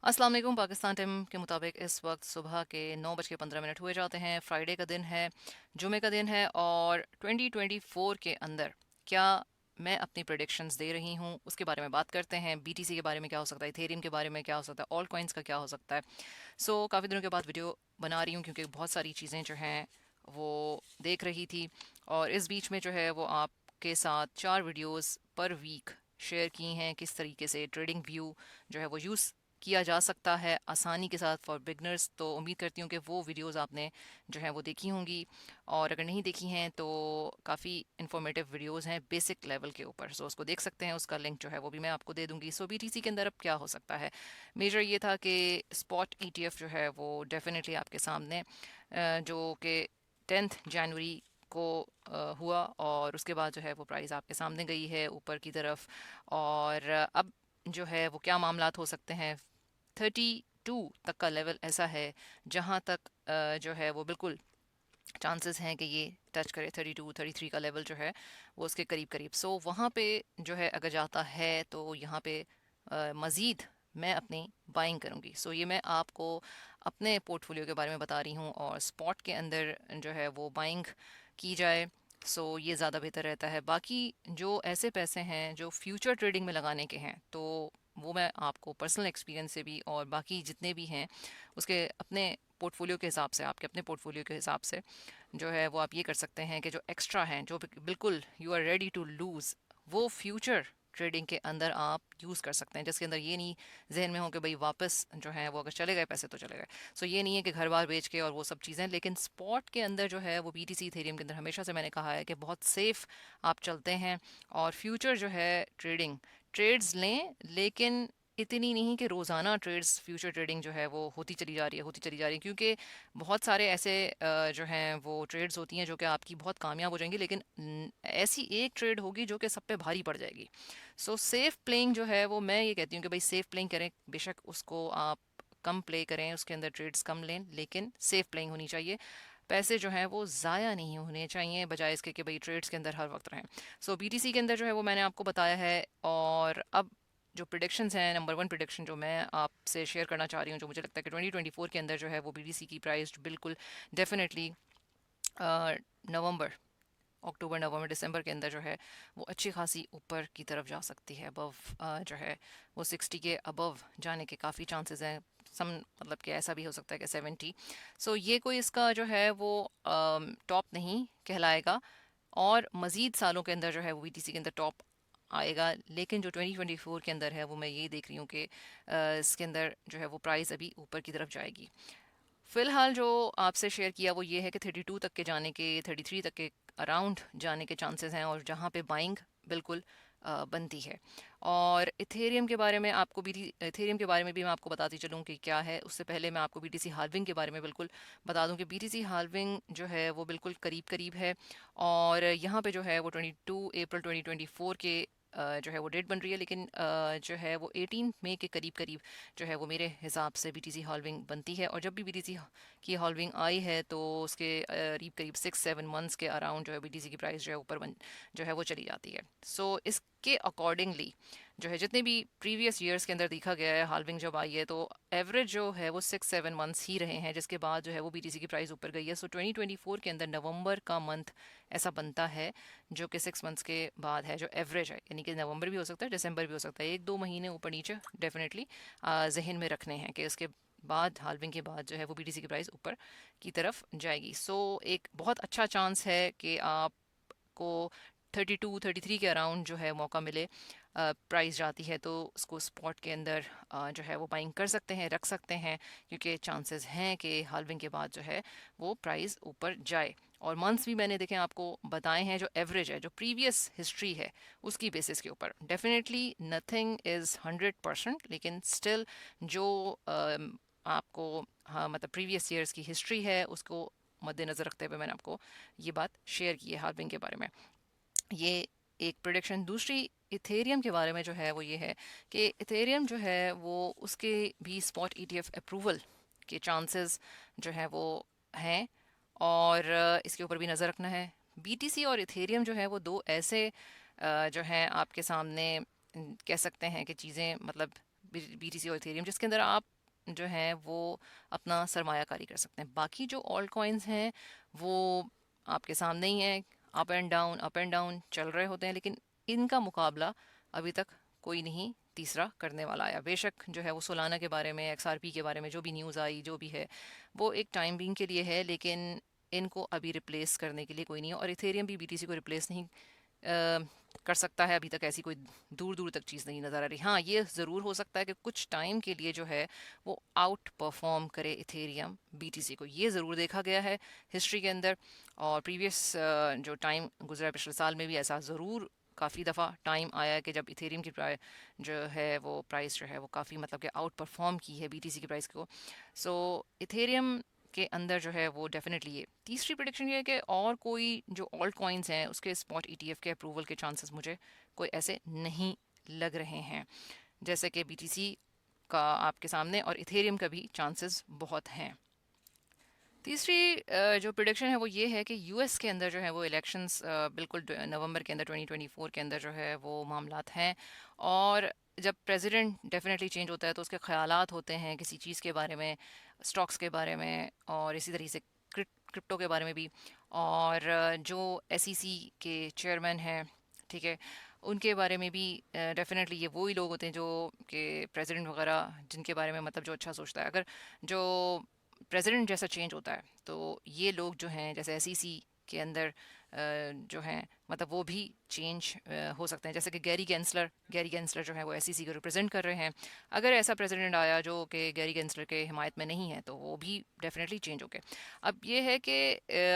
अस्सलाम वालेकुम। पाकिस्तान टाइम के मुताबिक इस वक्त सुबह के 9:15 हुए जाते हैं। फ्राइडे का दिन है, जुमे का दिन है और 2024 के अंदर क्या मैं अपनी प्रेडिक्शंस दे रही हूँ उसके बारे में बात करते हैं। बीटीसी के बारे में क्या हो सकता है, इथेरियम के बारे में क्या हो सकता है, ऑल कॉइन्स का क्या हो सकता है। काफ़ी दिनों के बाद वीडियो बना रही हूँ क्योंकि बहुत सारी चीज़ें जो हैं वो देख रही थी और इस बीच में जो है वो आपके साथ 4 वीडियोस पर वीक शेयर की हैं, किस तरीके से ट्रेडिंग व्यू जो है वो यूज़ किया जा सकता है आसानी के साथ फॉर बिगनर्स। तो उम्मीद करती हूँ कि वो वीडियोस आपने जो है वो देखी होंगी, और अगर नहीं देखी हैं तो काफ़ी इन्फॉर्मेटिव वीडियोस हैं बेसिक लेवल के ऊपर। उसको देख सकते हैं, उसका लिंक जो है वो भी मैं आपको दे दूंगी। बीटीसी के अंदर अब क्या हो सकता है, मेजर ये था कि स्पॉट ईटीएफ जो है वो डेफिनेटली आपके सामने जो कि 10 जनवरी को हुआ और उसके बाद जो है वो प्राइस आपके सामने गई है ऊपर की तरफ। और अब जो है वो क्या मामलात हो सकते हैं, 32 तक का लेवल ऐसा है जहां तक जो है वो बिल्कुल चांसेस हैं कि ये टच करे। 32 33 का लेवल जो है वो उसके करीब करीब। वहाँ पे जो है अगर जाता है तो यहाँ पे मज़ीद मैं अपनी बाइंग करूँगी। ये मैं आपको अपने पोर्टफोलियो के बारे में बता रही हूँ, और स्पॉट के अंदर जो है वो बाइंग की जाए। ये ज़्यादा बेहतर रहता है। बाकी जो ऐसे पैसे हैं जो फ्यूचर ट्रेडिंग में लगाने के हैं, तो वो मैं आपको पर्सनल एक्सपीरियंस से भी और बाकी जितने भी हैं उसके अपने पोर्टफोलियो के हिसाब से, आपके अपने पोर्टफोलियो के हिसाब से जो है वो आप ये कर सकते हैं कि जो एक्स्ट्रा हैं, जो बिल्कुल you are ready to lose, वो फ्यूचर ट्रेडिंग के अंदर आप यूज़ कर सकते हैं, जिसके अंदर ये नहीं जहन में हो कि भाई वापस जो है वो अगर चले गए पैसे तो चले गए। ये नहीं है कि घर बार बेच के और वो सब चीज़ें। लेकिन स्पॉट के अंदर जो है वो बीटीसी इथेरियम के अंदर हमेशा से मैंने कहा है कि बहुत सेफ आप चलते हैं, और फ्यूचर जो है ट्रेडिंग ट्रेड्स लें, लेकिन इतनी नहीं कि रोज़ाना ट्रेड्स फ्यूचर ट्रेडिंग जो है वो होती चली जा रही है, क्योंकि बहुत सारे ऐसे जो हैं वो ट्रेड्स होती हैं जो कि आपकी बहुत कामयाब हो जाएंगी, लेकिन ऐसी एक ट्रेड होगी जो कि सब पे भारी पड़ जाएगी। सेफ प्लेइंग जो है वो मैं ये कहती हूँ कि भाई सेफ प्लेइंग करें, बेशक उसको आप कम प्ले करें, उसके अंदर ट्रेड्स कम लें, लेकिन सेफ प्लेइंग होनी चाहिए। पैसे जो हैं वो ज़ाया नहीं होने चाहिए, बजाय इसके कि भाई ट्रेड्स के अंदर हर वक्त रहें। बीटीसी के अंदर जो है वो मैंने आपको बताया है। और अब जो प्रिडिक्शंस हैं, नंबर वन प्रिडिक्शन जो मैं आपसे शेयर करना चाह रही हूँ, जो मुझे लगता है कि 2024 के अंदर जो है वो बीटीसी की प्राइस बिल्कुल डेफिनेटली नवंबर, अक्टूबर नवंबर दिसंबर के अंदर जो है वो अच्छी खासी ऊपर की तरफ जा सकती है। अबव जो है वो 60 के अबव जाने के काफ़ी चांसेस हैं। सम मतलब कि ऐसा भी हो सकता है कि 70। ये कोई इसका जो है वो टॉप नहीं कहलाएगा, और मज़ीद सालों के अंदर जो है वो बीटीसी के अंदर टॉप आएगा। लेकिन जो 2024 के अंदर है वो मैं यही देख रही हूँ कि इसके अंदर जो है वो प्राइस अभी ऊपर की तरफ जाएगी। फिलहाल जो आपसे शेयर किया वो ये है कि 32 तक के जाने के, 33 तक के अराउंड जाने के चांसेस हैं, और जहाँ पे बाइंग बिल्कुल बनती है। और इथेरियम के बारे में आपको भी इथेरियम के बारे में भी मैं आपको बताती चलूँ कि क्या है। उससे पहले मैं आपको बीटीसी हाल्विंग के बारे में बिल्कुल बता दूं कि बीटीसी हाल्विंग जो है वो बिल्कुल करीब करीब है, और यहाँ पे जो है वो 22 अप्रैल 2024 के जो है वो डेट बन रही है। लेकिन जो है वो 18 मई के करीब करीब जो है वो मेरे हिसाब से बीटीसी हॉल्विंग बनती है। और जब भी बीटीसी की हॉल्विंग आई है तो उसके करीब करीब 6 7 मंथ्स के अराउंड जो है बीटीसी की प्राइस जो है ऊपर बन जो है वो चली जाती है। इसके अकॉर्डिंगली जो है जितने भी प्रीवियस ईयर्स के अंदर देखा गया है, हाल्विंग जब आई है तो एवरेज जो है वो 6 7 मंथ्स ही रहे हैं, जिसके बाद जो है वो बीटीसी की प्राइस ऊपर गई है। 2024 के अंदर नवंबर का मंथ ऐसा बनता है जो कि 6 मंथ्स के बाद है, जो एवरेज है, यानी कि नवंबर भी हो सकता है, दिसंबर भी हो सकता है, 1 2 महीने ऊपर नीचे डेफिनेटली जहन में रखने हैं कि उसके बाद हाल्विंग के बाद जो है वो बीटीसी की प्राइस ऊपर की तरफ जाएगी। एक बहुत अच्छा चांस है कि आपको 32 33 के अराउंड जो है मौका मिले। प्राइस जाती है तो उसको स्पॉट के अंदर जो है वो बाइंग कर सकते हैं, रख सकते हैं, क्योंकि चांसेस हैं कि हाल्विंग के बाद जो है वो प्राइस ऊपर जाए। और मंथ्स भी मैंने देखें आपको बताए हैं, जो एवरेज है, जो प्रीवियस हिस्ट्री है, उसकी बेसिस के ऊपर। डेफिनेटली नथिंग इज़ 100%, लेकिन स्टिल जो आपको, हाँ मतलब प्रीवियस ईयर्स की हिस्ट्री है उसको मद्देनज़र रखते हुए मैंने आपको ये बात शेयर की है हाल्विंग के बारे में। ये एक प्रोडिक्शन। दूसरी इथेरियम के बारे में जो है वो ये है कि इथेरियम जो है वो उसके भी स्पॉट ईटीएफ अप्रूवल के चांसेस जो है वो हैं, और इसके ऊपर भी नज़र रखना है। बीटीसी और इथेरियम जो है वो दो ऐसे जो हैं आपके सामने, कह सकते हैं कि चीज़ें मतलब BTC और इथेरियम, जिसके अंदर आप जो है वो अपना सरमायाकारी कर सकते हैं। बाकी जो ऑल्ट कॉइन्स हैं वो आपके सामने ही है, अप एंड डाउन चल रहे होते हैं, लेकिन इनका मुकाबला अभी तक कोई नहीं तीसरा करने वाला आया। बेशक जो है वो सोलाना के बारे में, XRP के बारे में जो भी न्यूज़ आई, जो भी है वो एक टाइम बीइंग के लिए है, लेकिन इनको अभी रिप्लेस करने के लिए कोई नहीं है। और इथेरियम भी BTC को रिप्लेस नहीं कर सकता है। अभी तक ऐसी कोई दूर दूर तक चीज़ नहीं नज़र आ रही। हाँ, ये ज़रूर हो सकता है कि कुछ टाइम के लिए जो है वो आउट परफॉर्म करे इथेरियम BTC को, ये ज़रूर देखा गया है हिस्ट्री के अंदर। और प्रीवियस जो टाइम गुजरा पिछले साल में भी ऐसा ज़रूर काफ़ी दफ़ा टाइम आया है कि जब इथेरियम की प्राइस जो है वो प्राइस जो है वो काफ़ी मतलब कि आउट परफॉर्म की है BTC की प्राइस को। सो इथेरियम के अंदर जो है वो डेफिनेटली ये तीसरी प्रिडिक्शन ये है कि और कोई जो ऑल्ट कॉइन्स हैं उसके स्पॉट ETF के अप्रूवल के चांसेस मुझे कोई ऐसे नहीं लग रहे हैं, जैसे कि BTC का आपके सामने और इथेरियम का भी चांसेस बहुत हैं। तीसरी जो प्रिडिक्शन है वो ये है कि US के अंदर जो है वो इलेक्शंस बिल्कुल नवंबर के अंदर 2024 के अंदर जो है वो मामलात हैं। और जब प्रेसिडेंट डेफिनेटली चेंज होता है तो उसके ख्यालात होते हैं किसी चीज़ के बारे में, स्टॉक्स के बारे में और इसी तरीके से क्रिप्टो के बारे में भी। और जो SEC के चेयरमैन हैं, ठीक है, उनके बारे में भी डेफिनेटली ये वही लोग होते हैं जो कि प्रेसिडेंट वगैरह जिनके बारे में मतलब जो अच्छा सोचता है। अगर जो प्रेसिडेंट जैसा चेंज होता है तो ये लोग जो हैं जैसे SEC के अंदर जो हैं मतलब वो भी चेंज हो सकते हैं। जैसे कि गैरी गेंसलर जो है वो SEC को रिप्रेजेंट कर रहे हैं। अगर ऐसा प्रेसिडेंट आया जो कि गैरी गेंसलर के हिमायत में नहीं है तो वो भी डेफिनेटली चेंज हो गए। अब ये है कि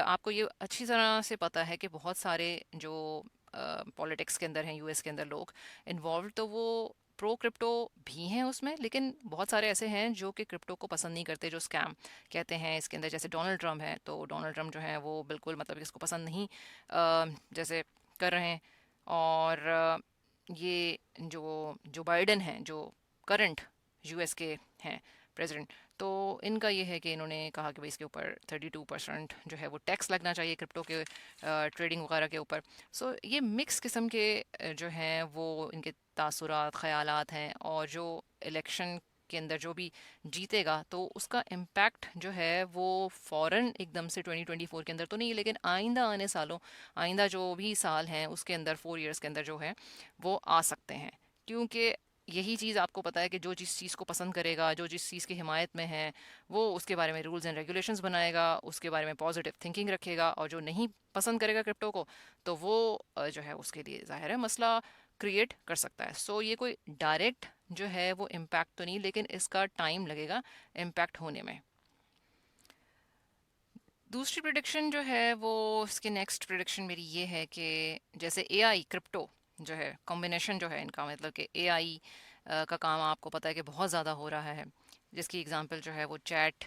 आपको ये अच्छी तरह से पता है कि बहुत सारे जो पॉलिटिक्स के अंदर हैं US के अंदर लोग इन्वॉल्व, तो वो प्रो क्रिप्टो भी हैं उसमें, लेकिन बहुत सारे ऐसे हैं जो कि क्रिप्टो को पसंद नहीं करते, जो स्कैम कहते हैं इसके अंदर। जैसे डोनाल्ड ट्रम्प है, तो डोनाल्ड ट्रम्प जो है वो बिल्कुल मतलब इसको पसंद नहीं जैसे कर रहे हैं। और ये जो बाइडन हैं जो करंट US के हैं प्रेसिडेंट, तो इनका ये है कि इन्होंने कहा कि भाई इसके ऊपर 32% जो है वो टैक्स लगना चाहिए क्रिप्टो के ट्रेडिंग वगैरह के ऊपर। सो ये मिक्स किस्म के जो हैं वो इनके तासुरात ख़यालात हैं। और जो इलेक्शन के अंदर जो भी जीतेगा तो उसका इम्पैक्ट जो है वो फ़ौरन एकदम से 2024 के अंदर तो नहीं, लेकिन आइंदा आने सालों, आइंदा जो भी साल हैं उसके अंदर 4 इयर्स के अंदर जो है वो आ सकते हैं। क्योंकि यही चीज़ आपको पता है कि जो जिस चीज़ को पसंद करेगा, जो जिस चीज़ की हिमायत में है, वो उसके बारे में रूल्स एंड रेगुलेशंस बनाएगा, उसके बारे में पॉजिटिव थिंकिंग रखेगा। और जो नहीं पसंद करेगा क्रिप्टो को, तो वो जो है उसके लिए ज़ाहिर है मसला क्रिएट कर सकता है। सो ये कोई डायरेक्ट जो है वो इम्पैक्ट तो नहीं, लेकिन इसका टाइम लगेगा इम्पैक्ट होने में। दूसरी प्रिडिक्शन जो है वो, इसके नेक्स्ट प्रिडिक्शन मेरी ये है कि जैसे AI क्रिप्टो जो है कॉम्बिनेशन जो है इनका, मतलब कि AI का काम आपको पता है कि बहुत ज़्यादा हो रहा है, जिसकी एग्जांपल जो है वो चैट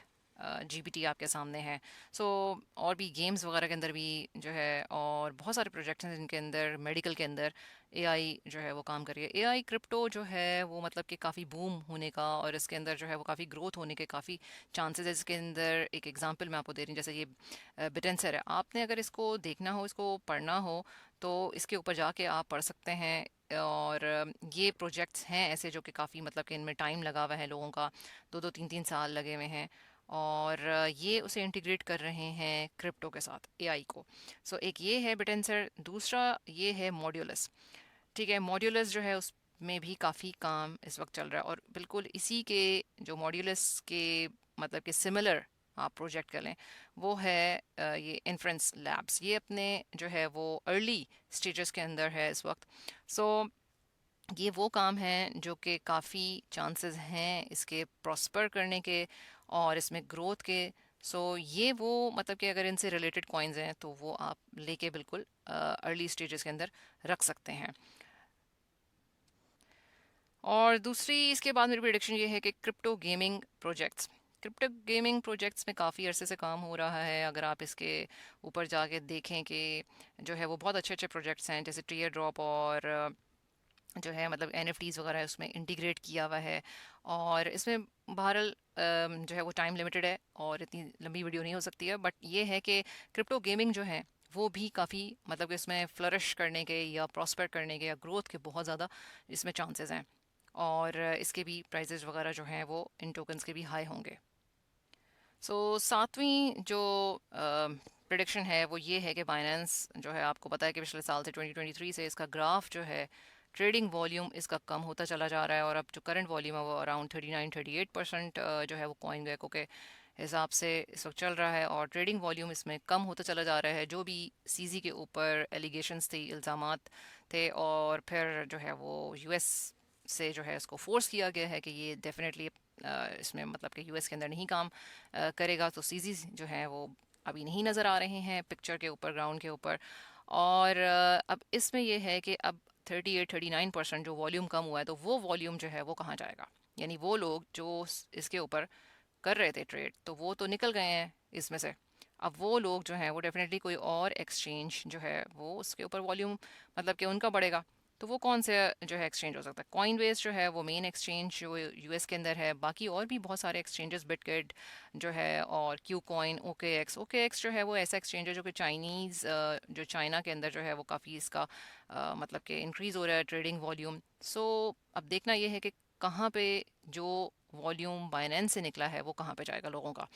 GPT आपके सामने है। सो और भी गेम्स वगैरह के अंदर भी जो है, और बहुत सारे प्रोजेक्ट्स हैं जिनके अंदर मेडिकल के अंदर AI जो है वो काम कर रही है। AI क्रिप्टो जो है वो मतलब कि काफ़ी बूम होने का और इसके अंदर जो है वो काफ़ी ग्रोथ होने के काफ़ी चांसेस है। इसके अंदर एक एग्जांपल मैं आपको दे रही हूँ, जैसे ये बिटेंसर है। आपने अगर इसको देखना हो, इसको पढ़ना हो, तो इसके ऊपर जाके आप पढ़ सकते हैं। और ये प्रोजेक्ट्स हैं ऐसे जो कि काफ़ी मतलब कि इनमें टाइम लगा हुआ है लोगों का, 2-2 3-3 साल लगे हुए हैं। और ये उसे इंटीग्रेट कर रहे हैं क्रिप्टो के साथ AI को। सो एक ये है बिटेंसर, दूसरा ये है मॉड्यूलस। ठीक है, मॉड्यूलस जो है उसमें भी काफ़ी काम इस वक्त चल रहा है। और बिल्कुल इसी के जो मॉड्यूलस के मतलब कि सिमिलर आप प्रोजेक्ट कर लें, वो है ये इन्फ्रेंस लैब्स। ये अपने जो है वो अर्ली स्टेजेस के अंदर है इस वक्त। सो ये वो काम है जो कि काफ़ी चांसेस हैं इसके प्रॉस्पर करने के और इसमें ग्रोथ के। सो ये वो मतलब कि अगर इनसे रिलेटेड कॉइन्स हैं तो वो आप लेके बिल्कुल अर्ली स्टेजेस के अंदर रख सकते हैं। और दूसरी इसके बाद मेरी प्रिडिक्शन ये है कि क्रिप्टो गेमिंग प्रोजेक्ट्स में काफ़ी अरसे से काम हो रहा है। अगर आप इसके ऊपर जाके देखें कि जो है वो बहुत अच्छे अच्छे प्रोजेक्ट्स हैं, जैसे टीयर ड्रॉप और जो है मतलब NFTs वगैरह है उसमें इंटीग्रेट किया हुआ है। और इसमें बहरहाल जो है वो टाइम लिमिटेड है और इतनी लंबी वीडियो नहीं हो सकती है, बट ये है कि क्रिप्टो गेमिंग जो है वो भी काफ़ी मतलब कि इसमें फ्लरिश करने के या प्रॉस्पर करने के या ग्रोथ के बहुत ज़्यादा इसमें चांसेस हैं। और इसके भी प्राइजेस वगैरह जो हैं वो इन टोकन्स के भी हाई होंगे। सो सातवीं जो प्रिडिक्शन है वो ये है कि बाइनेंस जो है, आपको पता है कि पिछले साल से 2023 से इसका ग्राफ जो है, ट्रेडिंग वॉल्यूम इसका कम होता चला जा रहा है, और अब जो करंट वॉल्यूम है वो अराउंड 39-38% जो है वो कॉइन गैको के हिसाब से इस वक्त चल रहा है, और ट्रेडिंग वॉल्यूम इसमें कम होता चला जा रहा है। जो भी सीजी के ऊपर एलिगेशंस थे, इल्ज़ामात थे, और फिर जो है वो यूएस से जो है इसको फोर्स किया गया है कि ये डेफिनेटली इसमें मतलब कि यूएस के अंदर नहीं काम करेगा, तो सीजी जो है वो अभी नहीं नज़र आ रहे हैं पिक्चर के ऊपर, ग्राउंड के ऊपर। और अब इसमें यह है कि अब 38-39% जो वॉल्यूम कम हुआ है, तो वो वॉल्यूम जो है वो कहाँ जाएगा। यानी वो लोग जो इसके ऊपर कर रहे थे ट्रेड, तो वो तो निकल गए हैं इसमें से। अब वो लोग जो हैं वो डेफिनेटली कोई और एक्सचेंज जो है वो उसके ऊपर वॉल्यूम मतलब कि उनका बढ़ेगा। तो वो कौन से जो है एक्सचेंज हो सकता है। कॉइन बेस जो है वो मेन एक्सचेंज जो यूएस के अंदर है, बाकी और भी बहुत सारे एक्सचेंजेस, बिटगेट जो है, और क्यू कॉइन, ओके एक्स जो है वो ऐसा एक्सचेंज है जो कि चाइनीज़ जो चाइना के अंदर जो है वो काफ़ी इसका मतलब कि इंक्रीज़ हो रहा है ट्रेडिंग वॉल्यूम। सो अब देखना ये है कि कहाँ पे जो वॉल्यूम बाइनेंस से निकला है वो कहाँ पे जाएगा लोगों का।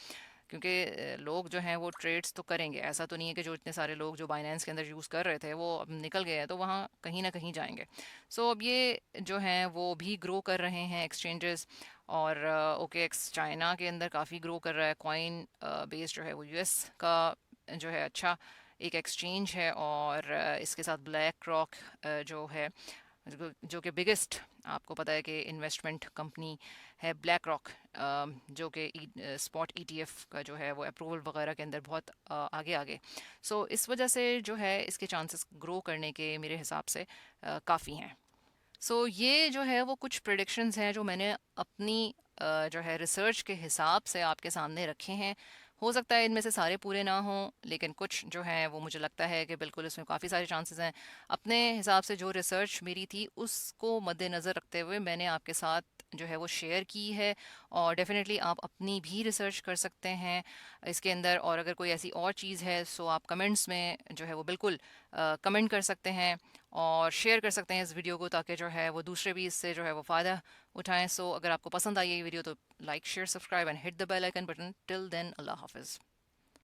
क्योंकि लोग जो हैं वो ट्रेड्स तो करेंगे, ऐसा तो नहीं है कि जो इतने सारे लोग जो बाइनेंस के अंदर यूज़ कर रहे थे वो अब निकल गए हैं, तो वहाँ कहीं ना कहीं जाएंगे। सो अब ये जो हैं वो भी ग्रो कर रहे हैं एक्सचेंजेस, और ओके एक्स चाइना के अंदर काफ़ी ग्रो कर रहा है। कॉइन बेस जो है वो यूएस का जो है अच्छा एक एक्सचेंज है, और इसके साथ ब्लैक रॉक जो है, जो कि बिगेस्ट आपको पता है कि इन्वेस्टमेंट कंपनी है ब्लैक रॉक, जो कि स्पॉट ईटीएफ का जो है वो अप्रूवल वगैरह के अंदर बहुत आगे आगे। सो इस वजह से जो है इसके चांसेस ग्रो करने के मेरे हिसाब से काफ़ी हैं। सो ये जो है वो कुछ प्रिडिक्शंस हैं जो मैंने अपनी जो है रिसर्च के हिसाब से आपके सामने रखे हैं। हो सकता है इनमें से सारे पूरे ना हों, लेकिन कुछ जो हैं वो मुझे लगता है कि बिल्कुल इसमें काफ़ी सारे चांसेस हैं। अपने हिसाब से जो रिसर्च मेरी थी उसको मद्देनज़र रखते हुए मैंने आपके साथ जो है वो शेयर की है, और डेफिनेटली आप अपनी भी रिसर्च कर सकते हैं इसके अंदर। और अगर कोई ऐसी और चीज़ है सो आप कमेंट्स में जो है वो बिल्कुल कमेंट कर सकते हैं और शेयर कर सकते हैं इस वीडियो को, ताकि जो है वो दूसरे भी इससे जो है वो फ़ायदा उठाएं। सो अगर आपको पसंद आई ये वीडियो तो like share subscribe and hit the bell icon button. Till then अल्लाह हाफिज़।